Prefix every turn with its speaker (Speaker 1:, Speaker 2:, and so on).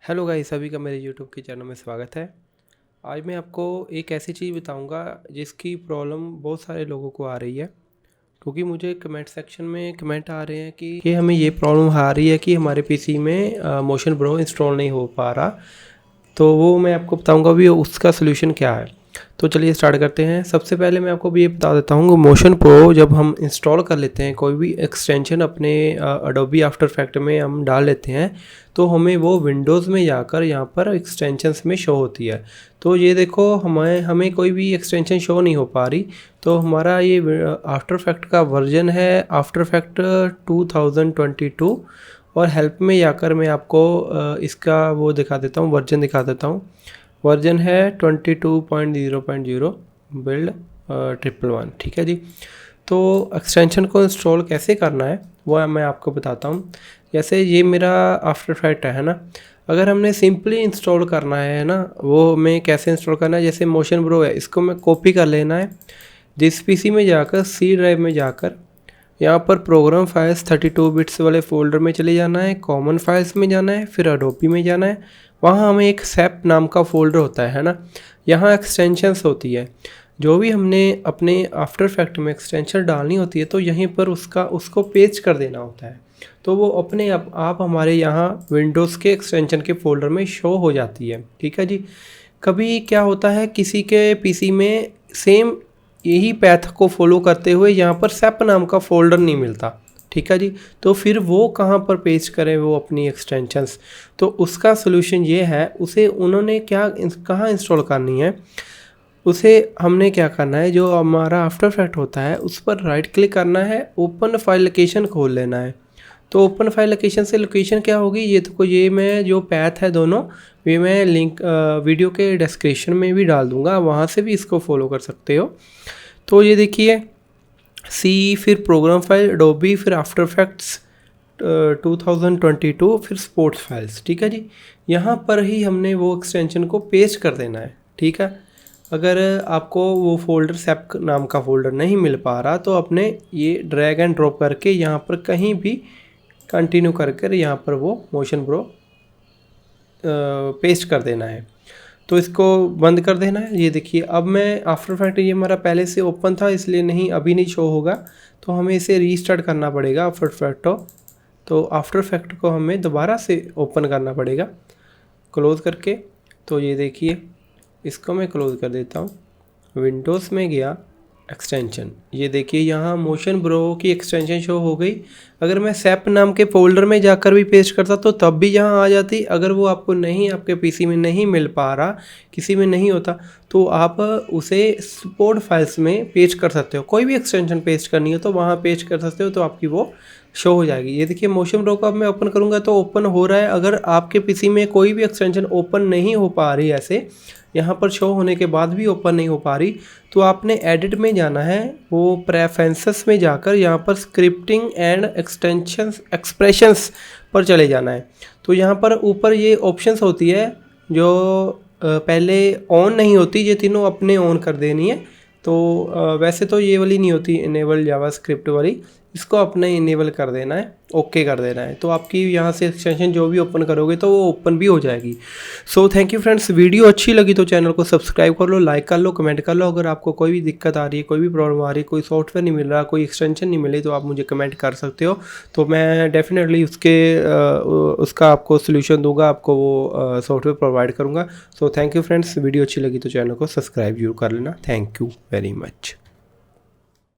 Speaker 1: Hello guys, सभी का मेरे यूट्यूब के चैनल में स्वागत है। आज मैं आपको एक ऐसी चीज़ बताऊंगा जिसकी प्रॉब्लम बहुत सारे लोगों को आ रही है, क्योंकि मुझे कमेंट सेक्शन में कमेंट आ रहे हैं कि हमें ये प्रॉब्लम आ रही है कि हमारे पीसी में मोशन ब्रो इंस्टॉल नहीं हो पा रहा। तो वो मैं आपको बताऊंगा भी उसका सोल्यूशन क्या है। तो चलिए स्टार्ट करते हैं। सबसे पहले मैं आपको भी ये बता देता हूँ कि मोशन प्रो जब हम इंस्टॉल कर लेते हैं, कोई भी एक्सटेंशन अपने अडोबी आफ्टर इफेक्ट में हम डाल लेते हैं, तो हमें वो विंडोज़ में जाकर यहाँ पर एक्सटेंशंस में शो होती है। तो ये देखो, हमें कोई भी एक्सटेंशन शो नहीं हो पा रही। तो हमारा ये आफ्टर इफेक्ट का वर्जन है आफ्टर इफेक्ट 2022, और हेल्प में जाकर मैं आपको इसका वो दिखा देता हूँ, वर्जन दिखा देता हूँ। वर्जन है 22.0.0 बिल्ड 111, ठीक है जी। तो एक्सटेंशन को इंस्टॉल कैसे करना है वो मैं आपको बताता हूँ। जैसे ये मेरा आफ्टर इफेक्ट है ना, अगर हमने सिंपली इंस्टॉल करना है ना, वो मैं कैसे इंस्टॉल करना है, जैसे मोशन ब्रो है, इसको मैं कॉपी कर लेना है। जिस पीसी में जाकर सी ड्राइव में जाकर यहाँ पर प्रोग्राम फाइल्स 32 बिट्स वाले फोल्डर में चले जाना है, कॉमन फाइल्स में जाना है, फिर अडोबी में जाना है। वहाँ हमें एक सैप नाम का फोल्डर होता है ना, यहाँ एक्सटेंशंस होती है। जो भी हमने अपने आफ्टर इफेक्ट में एक्सटेंशन डालनी होती है, तो यहीं पर उसको पेस्ट कर देना होता है। तो वो अपने आप हमारे यहाँ विंडोज़ के एक्सटेंशन के फोल्डर में शो हो जाती है, ठीक है जी। कभी क्या होता है, किसी के पीसी में सेम यही पैथ को फॉलो करते हुए यहाँ पर सैप नाम का फोल्डर नहीं मिलता, ठीक है जी। तो फिर वो कहाँ पर पेस्ट करें वो अपनी एक्सटेंशंस। तो उसका सोल्यूशन ये है, उसे उन्होंने कहाँ इंस्टॉल करनी है, उसे हमने क्या करना है, जो हमारा आफ्टर इफेक्ट होता है उस पर राइट क्लिक करना है, ओपन फाइल लोकेशन खोल लेना है। तो ओपन फाइल लोकेशन से लोकेशन क्या होगी, ये मैं जो पैथ है दोनों, ये मैं लिंक वीडियो के डिस्क्रिप्शन में भी डाल दूंगा, वहाँ से भी इसको फॉलो कर सकते हो। तो ये देखिए, सी, फिर प्रोग्राम फाइल अडोबी, फिर आफ्टर इफेक्ट्स 2022, फिर स्पोर्ट्स फाइल्स, ठीक है जी। यहाँ पर ही हमने वो एक्सटेंशन को पेस्ट कर देना है, ठीक है। अगर आपको वो फोल्डर सैप नाम का फोल्डर नहीं मिल पा रहा, तो अपने ये ड्रैग एंड ड्रॉप करके यहाँ पर कहीं भी कंटिन्यू कर यहाँ पर वो मोशन ब्रो पेस्ट कर देना है। तो इसको बंद कर देना है। ये देखिए, अब मैं आफ्टर इफेक्ट, ये हमारा पहले से ओपन था इसलिए अभी नहीं शो होगा, तो हमें इसे रीस्टार्ट करना पड़ेगा आफ्टर इफेक्ट। तो आफ्टर इफेक्ट को हमें दोबारा से ओपन करना पड़ेगा क्लोज़ करके। तो ये देखिए, इसको मैं क्लोज़ कर देता हूँ। विंडोज़ में गया, एक्सटेंशन, ये देखिए यहाँ मोशन ब्रो की एक्सटेंशन शो हो गई। अगर मैं सैप नाम के फोल्डर में जाकर भी पेस्ट करता तो तब भी यहाँ आ जाती। अगर वो आपको नहीं, आपके पीसी में नहीं मिल पा रहा, किसी में नहीं होता, तो आप उसे सपोर्ट फाइल्स में पेस्ट कर सकते हो। कोई भी एक्सटेंशन पेस्ट करनी हो तो वहाँ पेस्ट कर सकते हो, तो आपकी वो शो हो जाएगी। ये देखिए, मोशन ब्रो को अब मैं ओपन करूँगा तो ओपन हो रहा है। अगर आपके पीसी में कोई भी एक्सटेंशन ओपन नहीं हो पा रही, ऐसे यहाँ पर शो होने के बाद भी ओपन नहीं हो पा रही, तो आपने एडिट में जाना है, वो प्रेफरेंसेस में जाकर यहाँ पर स्क्रिप्टिंग एंड एक्सटेंशंस एक्सप्रेशंस पर चले जाना है। तो यहाँ पर ऊपर ये ऑप्शंस होती है जो पहले ऑन नहीं होती, ये तीनों अपने ऑन कर देनी है। तो वैसे तो ये वाली नहीं होती इनेबल जावास्क्रिप्ट वाली, इसको अपने इनेबल कर देना है, ओके कर देना है। तो आपकी यहाँ से एक्सटेंशन जो भी ओपन करोगे तो वो ओपन भी हो जाएगी। So thank you friends. Video अच्छी लगी तो चैनल को सब्सक्राइब कर लो, लाइक कर लो, कमेंट कर लो। अगर आपको कोई भी दिक्कत आ रही है, कोई भी प्रॉब्लम आ रही है, कोई सॉफ्टवेयर नहीं मिल रहा, कोई एक्सटेंशन नहीं मिली, तो आप मुझे कमेंट कर सकते हो। तो मैं डेफिनेटली उसका आपको सोल्यूशन दूंगा, आपको वो सॉफ्टवेयर प्रोवाइड करूँगा। So thank you friends. Video अच्छी लगी तो चैनल को सब्सक्राइब जरूर कर लेना। Thank you very much.